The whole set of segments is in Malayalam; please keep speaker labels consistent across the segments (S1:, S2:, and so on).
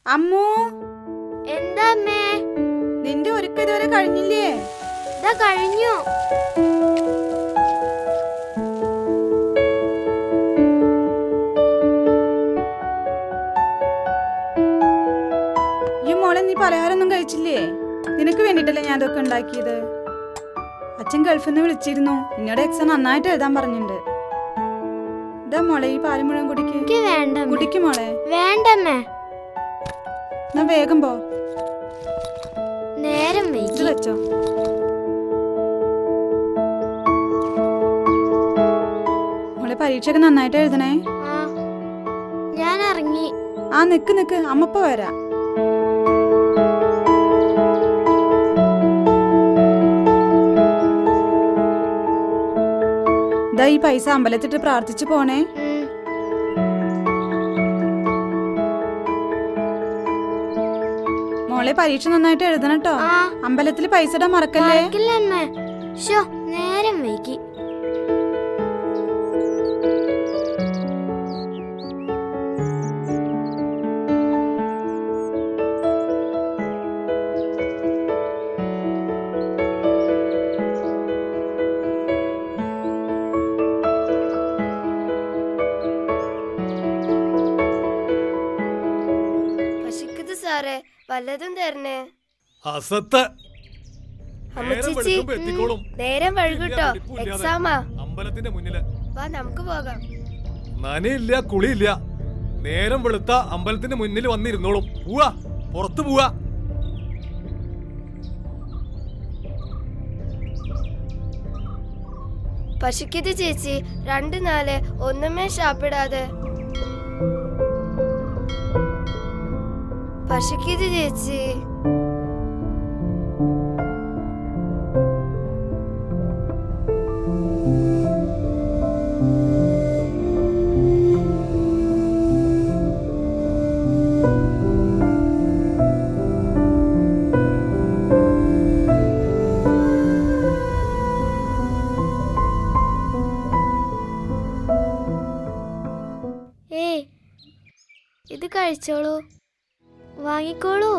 S1: അമ്മു,
S2: എന്താ അമ്മേ?
S1: നിന്റെ ഒരുക്കം ഇതുവരെ കഴിഞ്ഞില്ലേ?
S2: ഇതാ കഴിഞ്ഞു.
S1: ഈ മോളെ, നീ പലഹാരമൊന്നും കഴിച്ചില്ലേ? നിനക്ക് വേണ്ടിട്ടല്ലേ ഞാൻ ഇതൊക്കെ ഉണ്ടാക്കിയത്. അച്ഛൻ ഗൾഫിൽ നിന്ന് വിളിച്ചിരുന്നു. നിന്നോട് എക്സാം നന്നായിട്ട് എഴുതാൻ പറഞ്ഞിട്ടുണ്ട്. ഇതാ മോളെ, ഈ പാല് മുഴുവൻ കുടിക്ക്.
S2: വേണ്ട
S1: കുടിക്ക് മോളെ.
S2: വേണ്ടമ്മേ.
S1: എന്നാ വേഗം പോ.
S2: നേരം
S1: ഇത് വെച്ചോ. മോളെ, പരീക്ഷയൊക്കെ നന്നായിട്ട് എഴുതണേ.
S2: ഞാൻ ഇറങ്ങി.
S1: നിക്ക് അമ്മപ്പ വരാം. ഇതാ ഈ പൈസ അമ്പലത്തിട്ട് പ്രാർത്ഥിച്ചു പോണേ. മോളെ, പരീക്ഷ നന്നായിട്ട് എഴുതണം കേട്ടോ. അമ്പലത്തിൽ പൈസ ഇടാൻ മറക്കല്ലേ.
S2: നേരം വൈകി.
S3: സാറേ, വല്ലതും തരണേ.
S4: അസത്ത്
S3: അമ്മച്ചി, നേരം വഴുകൂട്ടോ. എക്സാമാ.
S4: അമ്പലത്തിന്റെ മുന്നില്
S3: വാ, നമുക്ക് പോകാം.
S4: നനയില്ല, കുളിയില്ല. നേരം വെളുത്ത അമ്പലത്തിന്റെ മുന്നിൽ വന്നിരുന്നോളും. പോവാ, പുറത്തു പോവാ.
S3: പശുക്കിത് ചേച്ചി, 2-4 ഒന്നുമേ ഷാപ്പിടാതെ. പശുക്കിത് ചേച്ചി.
S2: ഇത് കഴിച്ചോളൂ, വാങ്ങിക്കോളൂ.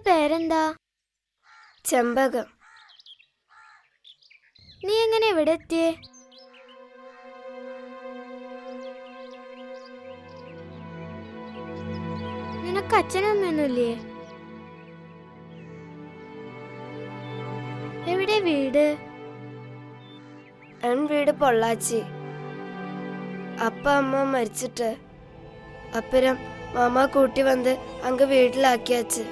S2: പേരെന്താ?
S3: ചെമ്പകം.
S2: നീ എങ്ങനെ ഇവിടെ എത്തിയേ? നിനക്ക് അച്ഛനമ്മയൊന്നുമില്ലേ? എവിടെ വീട്?
S3: എൻ വീട് പൊള്ളാച്ചി. അപ്പ അമ്മ മരിച്ചിട്ട് അപ്പുறம் മാമ കൂട്ടി വന്ന് അങ്ക വീട്ടിലാക്കിയാச்சு.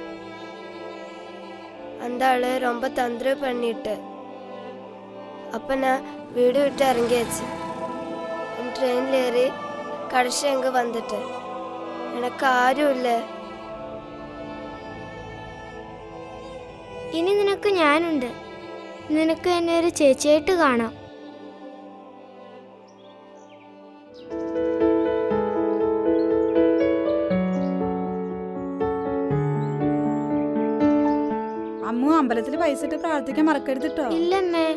S3: அந்த ஆளு ரொம்ப தந்திரம் பண்ணிட்டு அப்ப நான் வீடு விட்டு இறங்கியாச்சு. ட்ரெயினில் ஏறி கடைசி அங்கே வந்துட்டு எனக்கு ആരും ഇല്ല.
S2: ഇനി നിനക്ക് ഞാനുണ്ട്. നിനക്ക് എന്നെ ഒരു ചേച്ചിയായിട്ട് കാണാം.
S1: അമ്മു, അമ്പലത്തിൽ പൈസ ഇട്ട് പ്രാർത്ഥിക്കാൻ മറക്കരുത് കേട്ടോ.
S2: ഇല്ലമ്മേ.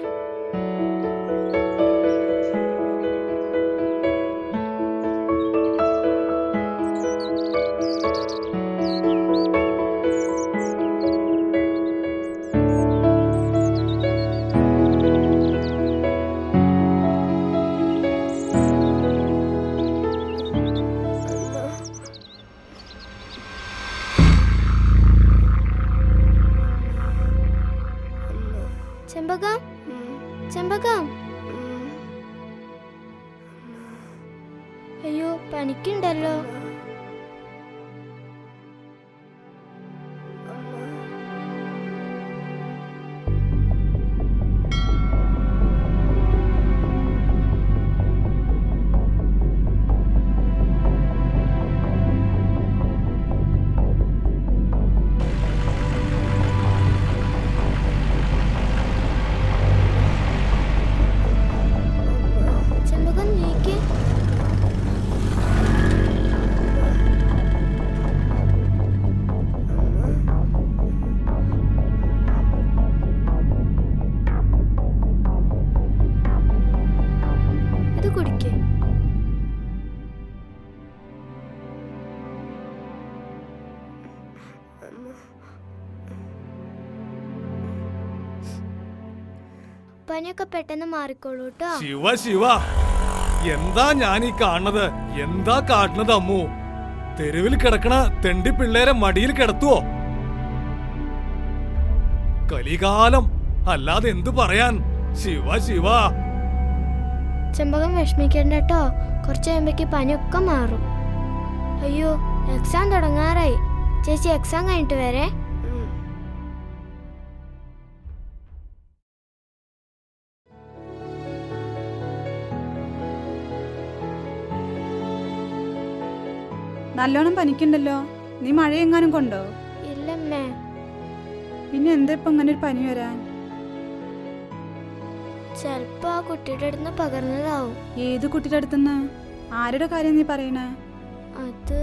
S2: ചെമ്പകം, ചെമ്പകം. അയ്യോ, പനിക്കുണ്ടല്ലോ. പനിയൊക്കെ പെട്ടെന്ന് മാറിക്കോളൂ കേട്ടോ.
S4: ശിവ ശിവ, എന്താ ഞാൻ ഈ കാണുന്നത്? എന്താ കാട്ടുന്നത് അമ്മു? തെരുവിൽ കിടക്കണ തെണ്ടി പിള്ളേരെ മടിയിൽ കിടത്തുവോ? കലികാലം അല്ലാതെ എന്തു പറയാൻ? ശിവ ശിവ.
S2: ചെമ്പകം വിഷമിക്കണ്ട കേട്ടോ, കുറച്ച് കഴിയുമ്പേക്ക് പനിയൊക്കെ മാറും. അയ്യോ, എക്സാം തുടങ്ങാറായി. ചേച്ചി എക്സാം കഴിഞ്ഞിട്ട് വരെ.
S1: നല്ലോണം പനിക്കുണ്ടല്ലോ. നീ മഴയെങ്ങാനും കൊണ്ടോ?
S2: ഇല്ലമ്മേ.
S1: പിന്നെ എന്താ ഇപ്പൊ ഇങ്ങനെ ഒരു പനി വരാൻ?
S2: ചെലപ്പോ ആ കുട്ടിയുടെ അടുത്ത് പകർന്നതാവും.
S1: ഏത് കുട്ടിയുടെ അടുത്തുനിന്ന്? ആരുടെ കാര്യം നീ പറയണേ?
S2: അത്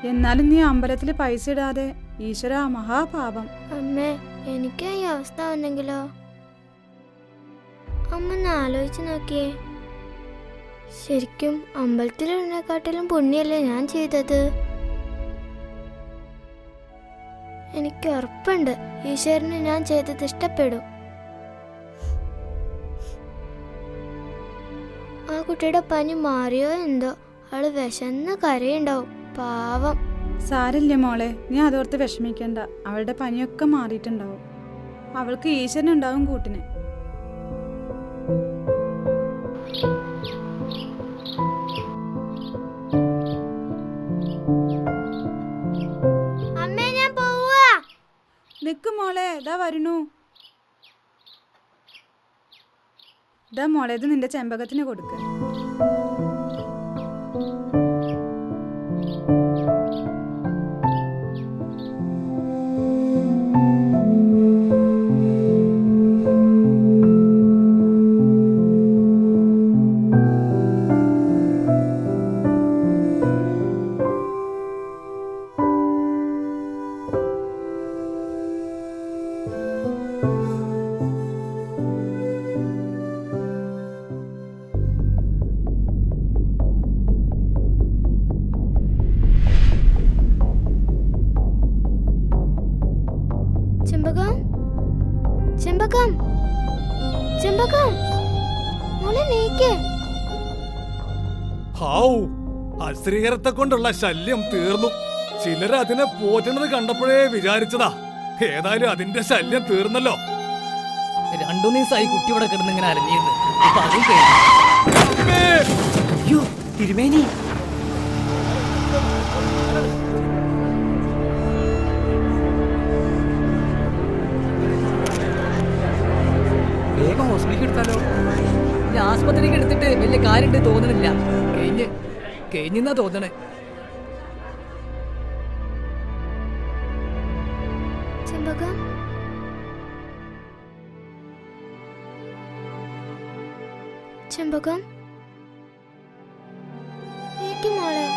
S1: എന്നാലും നീ അമ്പലത്തിൽ പൈസ ഇടാതെ, ഈശ്വര മഹാപാപം.
S2: അമ്മേ, എനിക്ക് ഈ അവസ്ഥ വന്നെങ്കിലോ? അമ്മ ഒന്ന് ആലോചിച്ച് നോക്കിയേ. ശരിക്കും അമ്പലത്തിലിടുന്നേക്കാട്ടിലും പുണ്യല്ലേ ഞാൻ ചെയ്തത്. എനിക്ക് ഉറപ്പുണ്ട് ഈശ്വരന് ഞാൻ ചെയ്തത് ഇഷ്ടപ്പെടും. ആ കുട്ടിയുടെ പനി മാറിയോ എന്തോ, അവള് വിശന്ന് കരയുണ്ടാവും. പാവം.
S1: സാരില്ല മോളെ, നീ അതോർത്ത് വിഷമിക്കണ്ട. അവളുടെ പനിയൊക്കെ മാറിയിട്ടുണ്ടാവും. അവൾക്ക് ഈശ്വരനുണ്ടാവും കൂട്ടിന്.
S2: അമ്മേ, ഞാൻ പോവാ.
S1: നിക്ക് മോളെ, ഇതാ വരണു. ഇതാ മോളെ, ഇത് നിന്റെ ചെമ്പകത്തിന് കൊടുക്ക.
S2: ചെമ്പകം, ചെമ്പകം, ചെമ്പകം, മോളെ നീക്ക്.
S4: ഹാവൂ, അശ്രീകരത്തെ കൊണ്ടുള്ള ശല്യം തീർന്നു. ചിലർ അതിനെ പോറ്റണത് കണ്ടപ്പോഴേ വിചാരിച്ചതാ. ഏതായാലും അതിന്റെ ശല്യം തീർന്നല്ലോ.
S5: 2 ദിവസമായി കുട്ടി ഇവിടെ കിടന്ന് ഇങ്ങനെ അലഞ്ഞിരുന്നു. ഇപ്പൊ അതും കഴിഞ്ഞു.
S4: അമ്മേ!
S5: അയ്യോ, തിരുമേനി. വേഗം ഹോസ്പിറ്റലിൽ എടുത്താലോ? ഞാൻ ആസ്പത്രിക്ക് എടുത്തിട്ട് വലിയ കാര്യമുണ്ട് തോന്നണില്ല. കഴിഞ്ഞെന്നാ തോന്നണേ.
S2: ചെമ്പകം, ചെമ്പകം, നീക്ക് മോളെ.